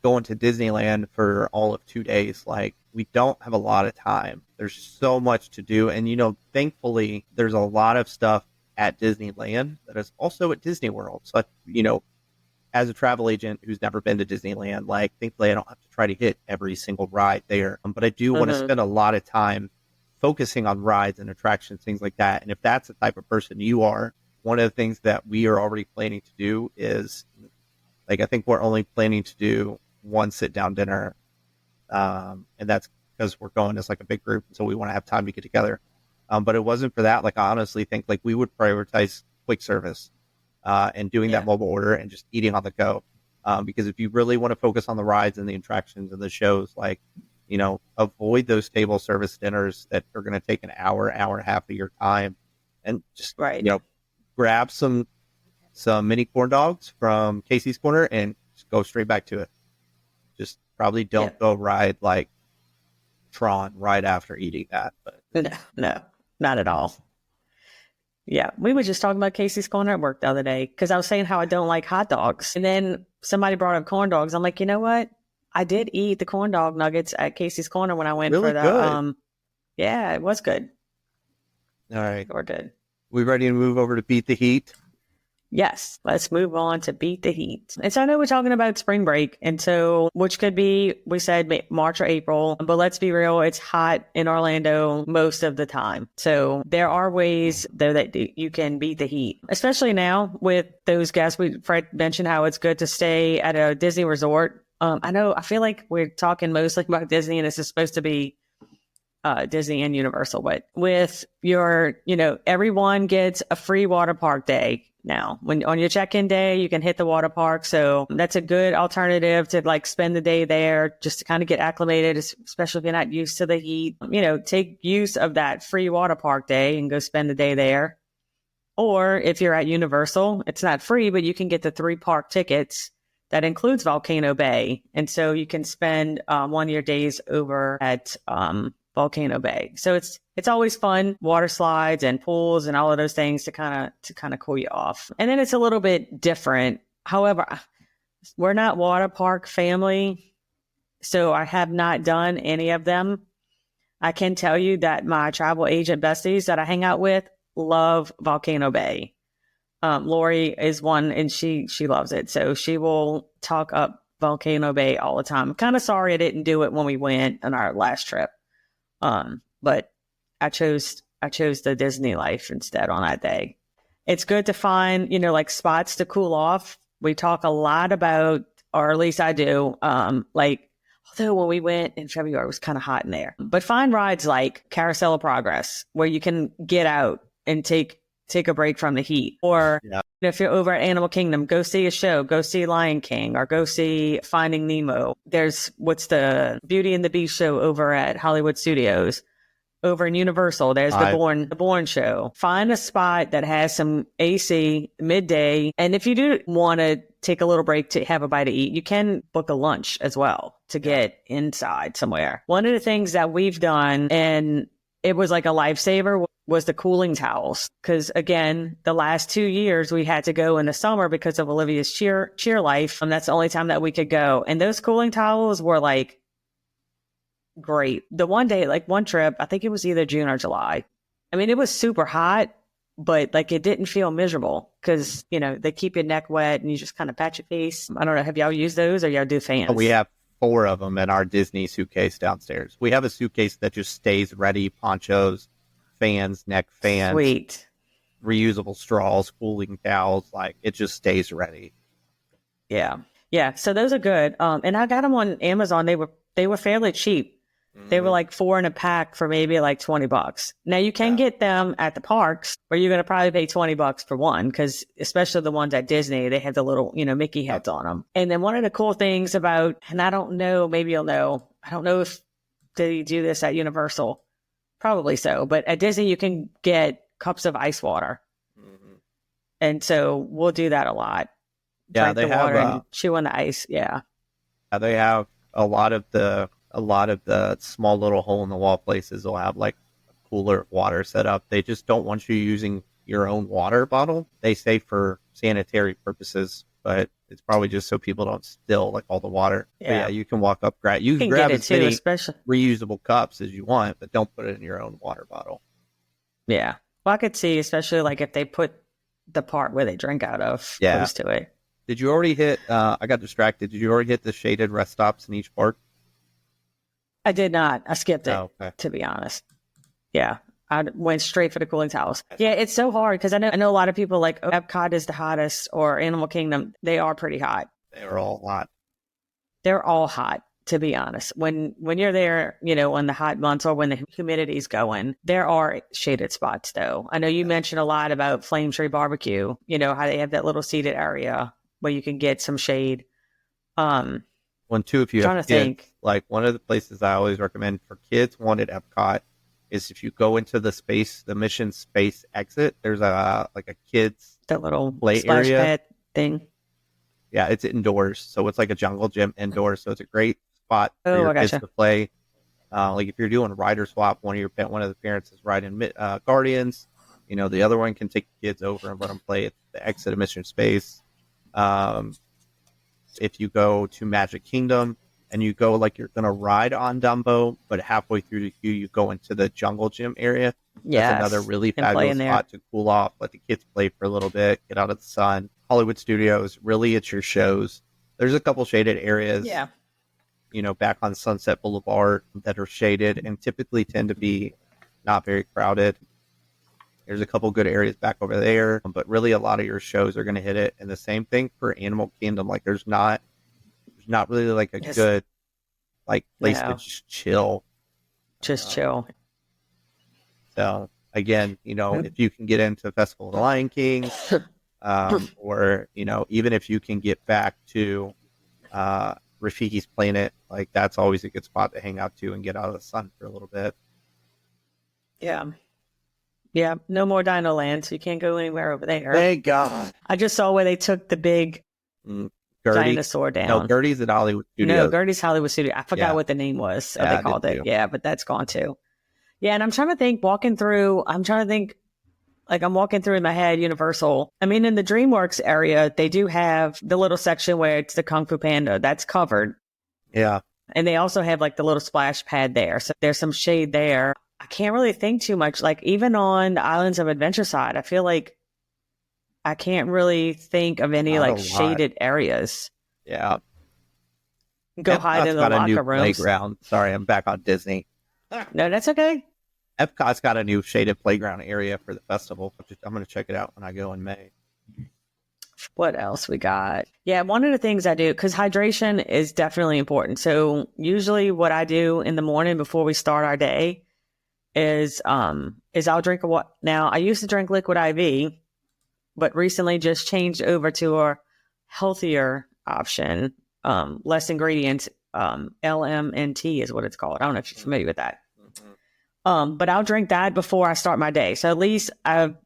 going to Disneyland for all of 2 days, like, we don't have a lot of time. There's so much to do. And, thankfully, there's a lot of stuff at Disneyland that is also at Disney World. So, as a travel agent who's never been to Disneyland, like, thankfully I don't have to try to hit every single ride there. But I do want to spend a lot of time focusing on rides and attractions, things like that. And if that's the type of person you are, one of the things that we are already planning to do is, like, I think we're only planning to do one sit-down dinner. And that's because we're going as like a big group. So we want to have time to get together. But it wasn't for that. Like, I honestly think like we would prioritize quick service and doing that mobile order and just eating on the go. Because if you really want to focus on the rides and the attractions and the shows, like, avoid those table service dinners that are going to take an hour and a half of your time, and just, Right. Grab some mini corn dogs from Casey's Corner and just go straight back to it. Just probably don't go ride like Tron right after eating that. But No, not at all. Yeah, we were just talking about Casey's Corner at work the other day because I was saying how I don't like hot dogs. And then somebody brought up corn dogs. I'm like, you know what? I did eat the corn dog nuggets at Casey's Corner when I went really for the good. Yeah, it was good. All right. Or good. We ready to move over to Beat the Heat? Yes, let's move on to Beat the Heat. And so I know we're talking about spring break, and so which could be, we said March or April, but let's be real, it's hot in Orlando most of the time. So there are ways though that you can beat the heat, especially now with those guests. Fred mentioned how it's good to stay at a Disney resort. I feel like we're talking mostly about Disney, and this is supposed to be Disney and Universal, but with your, everyone gets a free water park day. Now, when on your check-in day, you can hit the water park. So that's a good alternative to like spend the day there just to kind of get acclimated, especially if you're not used to the heat. Take use of that free water park day and go spend the day there. Or if you're at Universal, it's not free, but you can get the 3 park tickets that includes Volcano Bay. And so you can spend one of your days over at Volcano Bay. So it's always fun, water slides and pools and all of those things to kind of cool you off. And then it's a little bit different. However, we're not water park family, so I have not done any of them. I can tell you that my travel agent besties that I hang out with love Volcano Bay. Lori is one, and she loves it. So she will talk up Volcano Bay all the time. I'm kind of sorry I didn't do it when we went on our last trip. But I chose the Disney life instead on that day. It's good to find, like spots to cool off. We talk a lot about, or at least I do, although when we went in February, it was kind of hot in there, but find rides like Carousel of Progress where you can get out and take a break from the heat. Or if you're over at Animal Kingdom, go see a show, go see Lion King, or go see Finding Nemo. There's what's the Beauty and the Beast show over at Hollywood Studios. Over in Universal, there's the Bourne show. Find a spot that has some AC midday. And if you do want to take a little break to have a bite to eat, you can book a lunch as well to get inside somewhere. One of the things that we've done, and it was like a lifesaver, was the cooling towels. Because again, the last 2 years we had to go in the summer because of Olivia's cheer life. And that's the only time that we could go. And those cooling towels were like great. The one day, like one trip, I think it was either June or July. I mean, it was super hot, but like it didn't feel miserable because, they keep your neck wet and you just kind of pat your face. I don't know. Have y'all used those or y'all do fans? We have 4 of them in our Disney suitcase downstairs. We have a suitcase that just stays ready, ponchos, fans, neck fans, sweet, reusable straws, cooling towels. Like it just stays ready. Yeah. So those are good. And I got them on Amazon. They were fairly cheap. They were like 4 in a pack for maybe like $20. Now you can get them at the parks where you're going to probably pay $20 for one. Cause especially the ones at Disney, they have the little, Mickey heads on them. And then one of the cool things about, and I don't know, maybe you'll know, I don't know if they do this at Universal, probably so, but at Disney you can get cups of ice water. And so we'll do that a lot. Yeah. Drink the water and chew on the ice. Yeah. They have a lot of the small little hole in the wall places will have like a cooler of water set up. They just don't want you using your own water bottle. They say for sanitary purposes, but it's probably just so people don't spill like all the water. Yeah, you can walk up, you can grab as many reusable cups as you want, but don't put it in your own water bottle. Yeah. Well, I could see, especially like if they put the part where they drink out of close to it. Did you already hit, I got distracted. Did you already hit the shaded rest stops in each park? I did not. I skipped it, to be honest. Yeah. I went straight for the cooling towels. Yeah, it's so hard because I know a lot of people like Epcot is the hottest or Animal Kingdom. They are pretty hot. They're all hot. They're all hot, to be honest. When you're there, in the hot months or when the humidity's going, there are shaded spots though. I know you mentioned a lot about Flame Tree Barbecue, how they have that little seated area where you can get some shade. One, two, if you Trying have to kids, think. like one of the places I always recommend for kids, one at Epcot, is if you go into the mission space exit, there's a kids That little play splash area. pad thing. Yeah, it's indoors, so it's like a jungle gym indoors. So it's a great spot for Oh, your I kids gotcha. to play. Like if you're doing a rider swap, one of the parents is riding Guardians. The other one can take the kids over and let them play at the exit of mission space. Um, if you go to Magic Kingdom and you go like you're gonna ride on Dumbo, but halfway through the queue you go into the jungle gym area. That's another Yes. really And play in fabulous there. spot to cool off, let the kids play for a little bit, get out of the sun. Hollywood Studios, really it's your shows. There's a couple shaded areas, Yeah. back on Sunset Boulevard that are shaded and typically tend to be not very crowded. There's a couple good areas back over there, but really a lot of your shows are going to hit it. And the same thing for Animal Kingdom. Like there's not really like a Yes. good place to No. just chill. Just chill. So again, if you can get into Festival of the Lion King, or even if you can get back to Rafiki's Planet, like that's always a good spot to hang out to and get out of the sun for a little bit. Yeah. Yeah. No more Dino Land, so you can't go anywhere over there. Thank God. I just saw where they took the big Gertie. dinosaur down. No, Gertie's at Hollywood Studios. No, Gertie's Hollywood Studio. I forgot Yeah. what the name was. Yeah, They I did called it. too. Yeah, but that's gone too. Yeah, and I'm trying to think, I'm trying to think, like I'm walking through in my head, Universal. I mean, in the DreamWorks area, they do have the little section where it's the Kung Fu Panda. That's covered. Yeah. And they also have like the little splash pad there. So there's some shade there. I can't really think too much. Like even on the Islands of Adventure side, I feel like I can't really think of any Not a like lot. shaded areas. Yeah. Go hide Epcot's in the got a new locker rooms. playground. Sorry, I'm back on Disney. No, that's okay. Epcot's got a new shaded playground area for the festival. I'm going to check it out when I go in May. What else we got? Yeah, one of the things I do, because hydration is definitely important. So usually what I do in the morning before we start our day is I'll drink a what now I used to drink liquid IV, but recently just changed over to a healthier option, less ingredients, LMNT is what it's called. I don't know if you're familiar with that. But I'll drink that before I start my day. So at least I've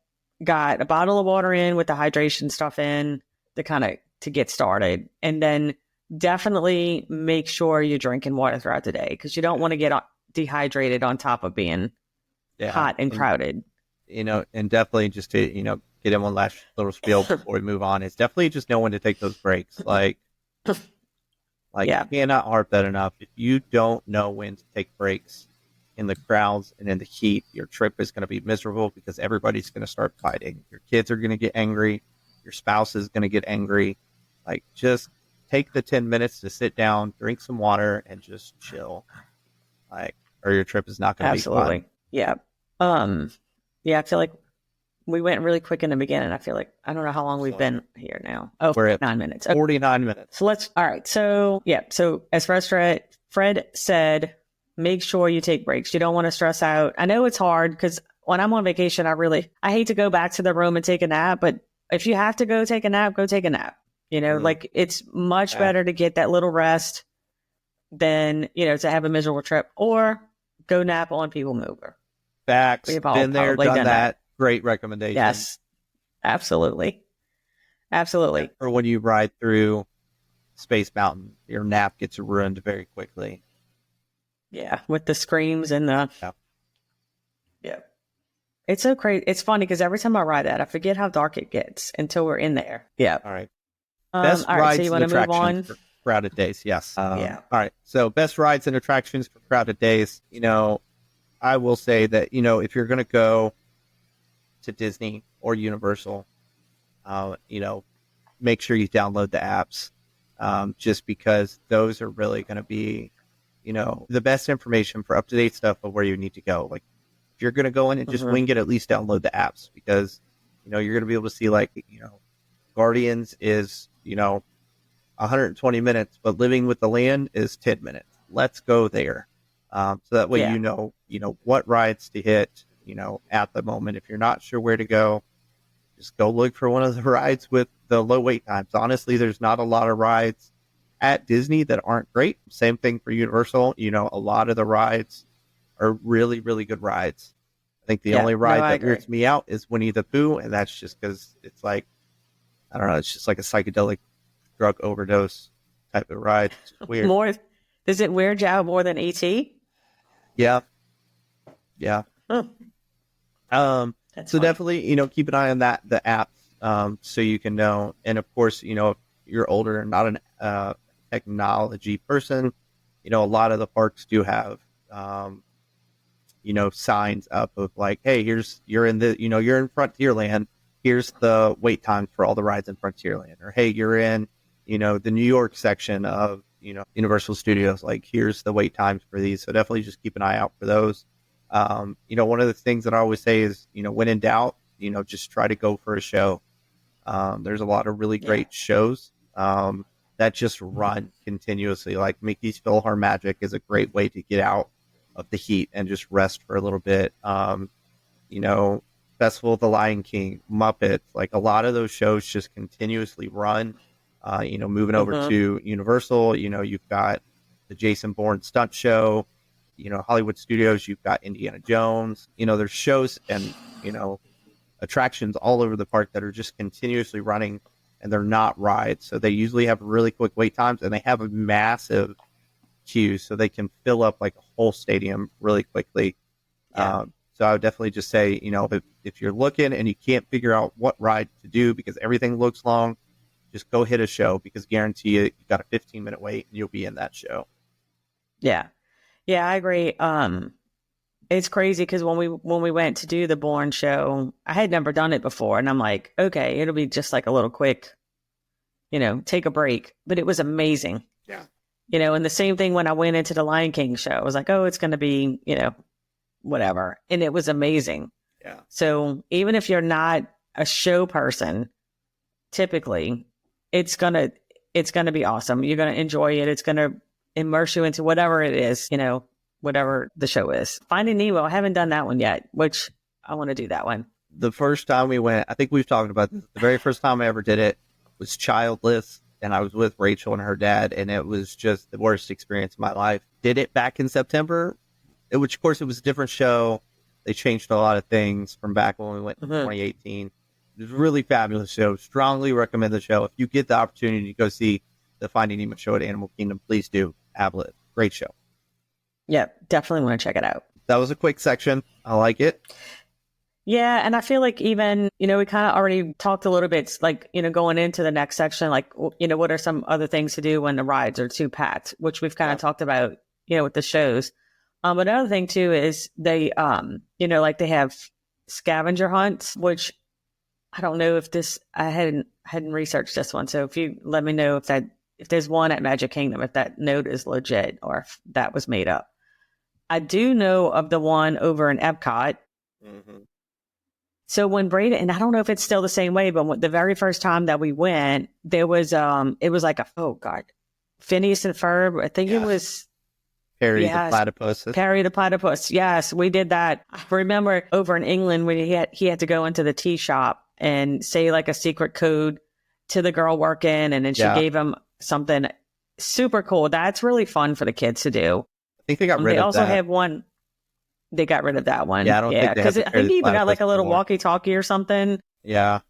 got a bottle of water in with the hydration stuff in to get started. And then definitely make sure you're drinking water throughout the day because you don't want to get dehydrated on top of being hot and crowded. And definitely just to, get in one last little spiel before we move on. It's definitely just know when to take those breaks. Yeah. You cannot harp that enough. If you don't know when to take breaks in the crowds and in the heat, your trip is going to be miserable because everybody's going to start fighting. Your kids are going to get angry. Your spouse is going to get angry. Just take the 10 minutes to sit down, drink some water, and just chill. Or your trip is not going to be fun. Absolutely. Yeah. Yeah, I feel like we went really quick in the beginning. I feel like, I don't know how long we've been here now. Oh, We're at 9 minutes. Okay. 49 minutes. So all right. So, yeah. So as far as Fred said, make sure you take breaks. You don't want to stress out. I know it's hard because when I'm on vacation, I hate to go back to the room and take a nap, but if you have to go take a nap, go take a nap. It's much better to get that little rest than, to have a miserable trip or go nap on People Mover. Facts. We've all Been there, probably done done that. Great recommendation. Yes, absolutely. Absolutely. Or when you ride through Space Mountain, your nap gets ruined very quickly. Yeah, with the screams and the... Yeah. It's so crazy. It's funny because every time I ride that, I forget how dark it gets until we're in there. Yeah. All right. Best rides right, so you and want to move on? attractions for crowded days. Yes. Yeah. All right. So best rides and attractions for crowded days. I will say that, if you're going to go to Disney or Universal, make sure you download the apps, just because those are really going to be, the best information for up-to-date stuff of where you need to go. Like if you're going to go in and just wing it, at least download the apps because, you're going to be able to see Guardians is, 120 minutes, but Living with the Land is 10 minutes. Let's go there. So that way, what rides to hit, at the moment. If you're not sure where to go, just go look for one of the rides with the low wait times. Honestly, there's not a lot of rides at Disney that aren't great. Same thing for Universal. You know, a lot of the rides are really, really good rides. I think the only ride that weirds me out is Winnie the Pooh, and that's just because it's like, I don't know, it's just like a psychedelic drug overdose type of ride. It's weird. More, does it weird you out more than E.T.? Yeah. Yeah. Huh. So funny. definitely, you know, keep an eye on that, the apps, so you can know. And of course, you know, if you're older and not an technology person, you know, a lot of the parks do have, you know, signs up of like, hey, you're in Frontierland. Here's the wait times for all the rides in Frontierland. Or, hey, you're in, you know, the New York section of, you know, Universal Studios. Like, here's the wait times for these. So definitely just keep an eye out for those. You know, one of the things that I always say is, you know, when in doubt, you know, just try to go for a show. There's a lot of really great shows that just run continuously. Like Mickey's PhilharMagic is a great way to get out of the heat and just rest for a little bit. You know, Festival of the Lion King, Muppets, like a lot of those shows just continuously run. You know, moving over to Universal, you know, you've got the Jason Bourne stunt show. You know, Hollywood Studios, you've got Indiana Jones. You know, there's shows and, you know, attractions all over the park that are just continuously running, and they're not rides. So they usually have really quick wait times, and they have a massive queue, so they can fill up like a whole stadium really quickly. Yeah. So I would definitely just say, you know, if you're looking and you can't figure out what ride to do because everything looks long, just go hit a show, because guarantee you got a 15-minute wait and you'll be in that show. Yeah. Yeah, I agree. It's crazy because when we went to do the Bourne show, I had never done it before, and I'm like, okay, it'll be just like a little quick, you know, take a break. But it was amazing. Yeah. You know, and the same thing when I went into the Lion King show, I was like, oh, it's going to be, you know, whatever, and it was amazing. Yeah. So even if you're not a show person, typically, it's gonna be awesome. You're gonna enjoy it. It's gonna immerse you into whatever it is, you know, whatever the show is. Finding Nemo, I haven't done that one yet, which I want to do that one. The first time we went, I think we've talked about this, the very first time I ever did it was childless, and I was with Rachel and her dad, and it was just the worst experience of my life. Did it back in September, which of course it was a different show. They changed a lot of things from back when we went in 2018. It was a really fabulous show. Strongly recommend the show. If you get the opportunity to go see the Finding Nemo show at Animal Kingdom, please do. Ablet. Great show. Yeah, definitely want to check it out. That was a quick section. I like it. Yeah, and I feel like even, you know, we kind of already talked a little bit, like, you know, going into the next section, like, you know, what are some other things to do when the rides are too packed, which we've kind of talked about, you know, with the shows. But another thing too is they, you know, like they have scavenger hunts, which I don't know if this, I hadn't researched this one. So if you let me know if there's one at Magic Kingdom, if that note is legit or if that was made up. I do know of the one over in Epcot. Mm-hmm. So when Brady, and I don't know if it's still the same way, but the very first time that we went, there was, it was like Phineas and Ferb. I think it was Perry the Platypus. Perry the Platypus. Yes, we did that. I remember over in England when he had to go into the tea shop and say like a secret code to the girl working, and then she gave him something super cool. That's really fun for the kids to do. I think they got rid of that. They also have one. They got rid of that one. Yeah, I don't think because I think he even got like a little walkie-talkie or something. Yeah.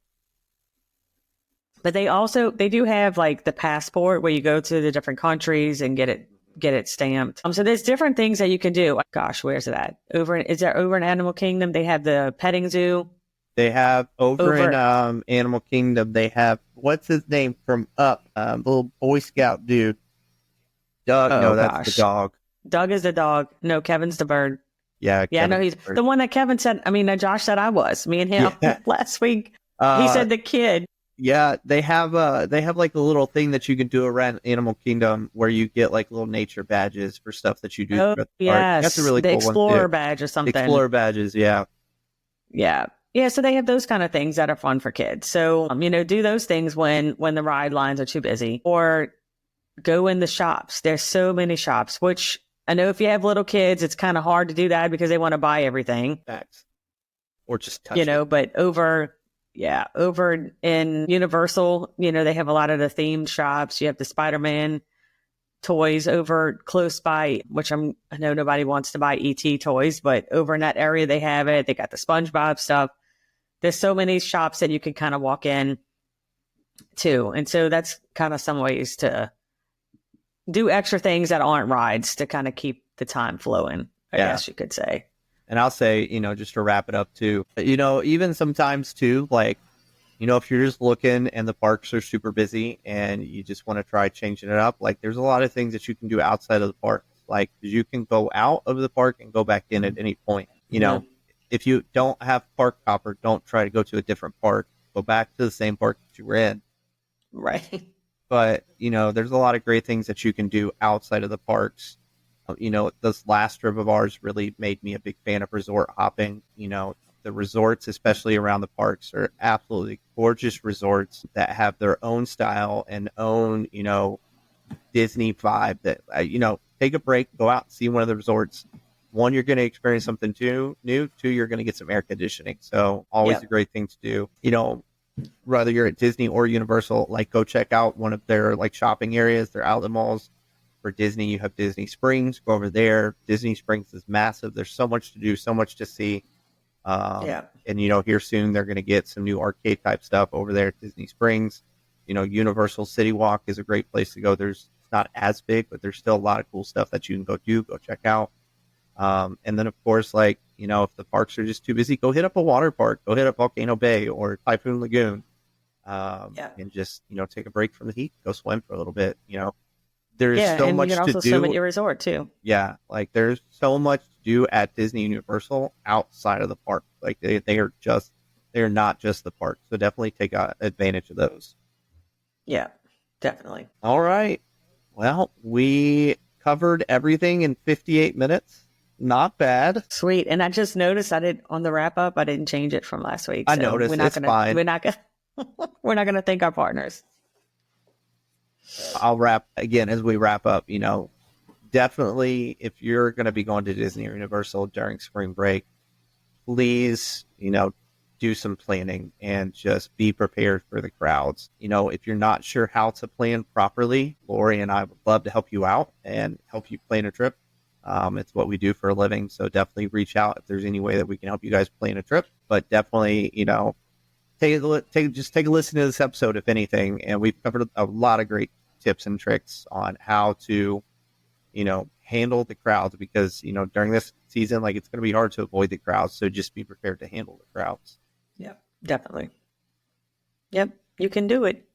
But they do have like the passport where you go to the different countries and get it stamped. So there's different things that you can do. Gosh, where's it at? Over in Animal Kingdom, they have the petting zoo. They have over in Animal Kingdom, they have, what's his name from Up? Little Boy Scout dude. Doug. No, that's the dog. Doug is the dog. No, Kevin's the bird. Yeah. Yeah, no, he's the one that Kevin said. I mean, Josh said I was. Me and him last week. He said the kid. Yeah, they have like a little thing that you can do around Animal Kingdom where you get like little nature badges for stuff that you do. Oh, yes. That's a really cool one. The Explorer badge or something. Explorer badges, yeah. Yeah. Yeah, so they have those kind of things that are fun for kids. So, you know, do those things when the ride lines are too busy, or go in the shops. There's so many shops, which I know if you have little kids, it's kind of hard to do that because they want to buy everything. Facts. Or just touch but over in Universal, you know, they have a lot of the themed shops. You have the Spider-Man toys over close by, which I know nobody wants to buy ET toys, but over in that area they have it. They got the SpongeBob stuff. There's so many shops that you can kind of walk in to. And so that's kind of some ways to do extra things that aren't rides to kind of keep the time flowing, I guess you could say. And I'll say, just to wrap it up too, even sometimes too, like, if you're just looking and the parks are super busy and you just want to try changing it up, like there's a lot of things that you can do outside of the park. Like you can go out of the park and go back in at any point. If you don't have park hopper, don't try to go to a different park. Go back to the same park that you were in. Right. But, there's a lot of great things that you can do outside of the parks. This last trip of ours really made me a big fan of resort hopping. The resorts, especially around the parks, are absolutely gorgeous resorts that have their own style and own, Disney vibe that, take a break, go out and see one of the resorts. One, you're going to experience something new. Two, you're going to get some air conditioning. So always a great thing to do. Whether you're at Disney or Universal, like go check out one of their like shopping areas, their outlet malls. For Disney, you have Disney Springs. Go over there. Disney Springs is massive. There's so much to do, so much to see. And here soon they're going to get some new arcade type stuff over there at Disney Springs. Universal City Walk is a great place to go. It's not as big, but there's still a lot of cool stuff that you can go check out. And then of course, like, if the parks are just too busy, go hit up a water park, go hit up Volcano Bay or Typhoon Lagoon. And just, take a break from the heat, go swim for a little bit, There's so much to do. You can also swim at your resort too. Yeah, like there's so much to do at Disney Universal outside of the park. Like they are not just the park. So definitely take advantage of those. Yeah, definitely. All right. Well, we covered everything in 58 minutes. Not bad. Sweet. And I just noticed on the wrap up, I didn't change it from last week. I noticed. It's fine. We're not gonna thank our partners. I'll wrap again as we wrap up. Definitely if you're going to be going to Disney or Universal during spring break, please, do some planning and just be prepared for the crowds. If you're not sure how to plan properly, Lori and I would love to help you out and help you plan a trip. It's what we do for a living. So definitely reach out if there's any way that we can help you guys plan a trip. But definitely, take a listen to this episode, if anything. And we've covered a lot of great tips and tricks on how to, handle the crowds because, during this season, like it's going to be hard to avoid the crowds. So just be prepared to handle the crowds. Yep, definitely. Yep, you can do it.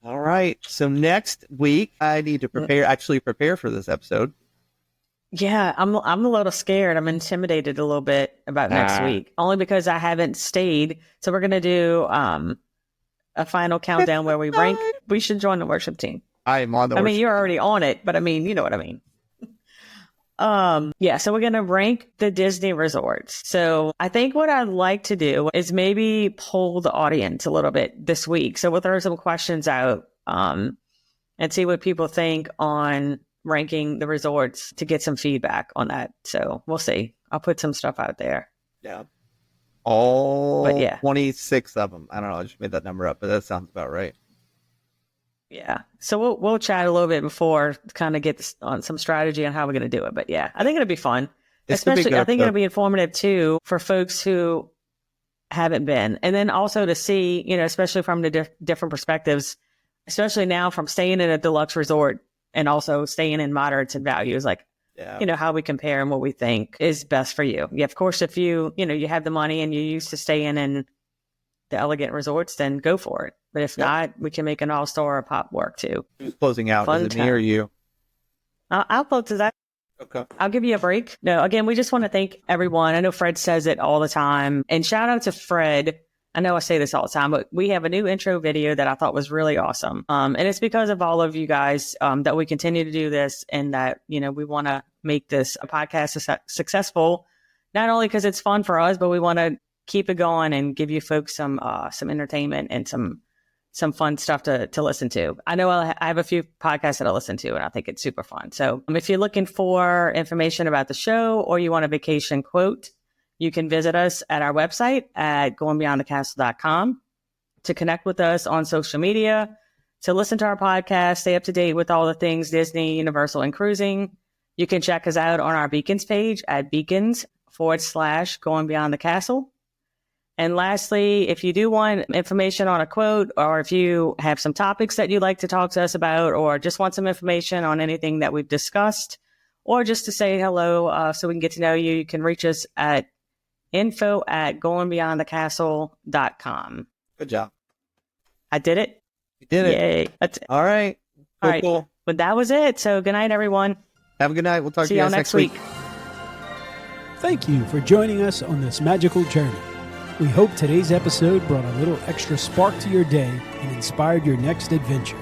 All right. So next week, I need to prepare for this episode. Yeah, I'm a little scared. I'm intimidated a little bit about next week, only because I haven't stayed. So we're going to do a final countdown where we rank. We should join the worship team. I am on the worship you're already on it, but you know what I mean. So we're going to rank the Disney resorts. So I think what I'd like to do is maybe poll the audience a little bit this week. So we'll throw some questions out and see what people think on ranking the resorts to get some feedback on that. So we'll see. I'll put some stuff out there. Yeah. 26 of them. I don't know. I just made that number up, but that sounds about right. Yeah. So we'll chat a little bit before to kind of get on some strategy on how we're going to do it. But yeah, I think it'll be fun. Especially, I think it'll be informative too for folks who haven't been. And then also to see, especially from the different perspectives, especially now from staying in a deluxe resort and also staying in moderates and values, like, how we compare and what we think is best for you. Yeah, of course, if you have the money and you're used to staying in the elegant resorts, then go for it. But if not, we can make an all-star or pop work too. Who's closing out? Is it me or you? I'll close to that. Okay. I'll give you a break. No, again, we just want to thank everyone. I know Fred says it all the time. And shout out to Fred. I know I say this all the time, but we have a new intro video that I thought was really awesome. And it's because of all of you guys that we continue to do this and that, we want to make this a podcast successful, not only because it's fun for us, but we want to keep it going and give you folks some entertainment and some fun stuff to listen to. I know I have a few podcasts that I listen to and I think it's super fun. So if you're looking for information about the show or you want a vacation quote, you can visit us at our website at goingbeyondthecastle.com to connect with us on social media. to listen to our podcast, stay up to date with all the things Disney, Universal, and cruising, you can check us out on our Beacons page at beacons.com/going beyond the castle. And lastly, if you do want information on a quote, or if you have some topics that you'd like to talk to us about, or just want some information on anything that we've discussed, or just to say hello so we can get to know you, you can reach us at info@goingbeyondthecastle.com. Good job. I did it. You did it. Yay. That's it. All right. All right. Cool. But that was it. So good night, everyone. Have a good night. We'll talk to See you y'all guys next week. Thank you for joining us on this magical journey. We hope today's episode brought a little extra spark to your day and inspired your next adventure.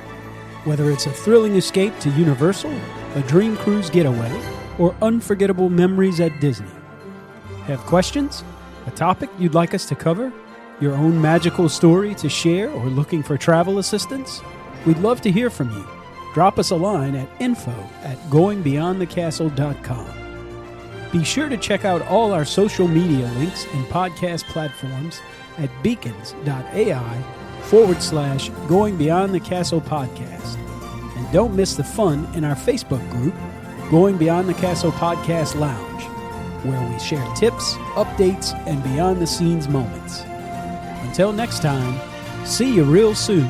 Whether it's a thrilling escape to Universal, a dream cruise getaway, or unforgettable memories at Disney. Have questions? A topic you'd like us to cover? Your own magical story to share, or looking for travel assistance? We'd love to hear from you. Drop us a line at info@goingbeyondthecastle.com. Be sure to check out all our social media links and podcast platforms at beacons.ai/Going Beyond the Castle podcast. And don't miss the fun in our Facebook group, Going Beyond the Castle Podcast Lounge, where we share tips, updates, and behind-the-scenes moments. Until next time, see you real soon.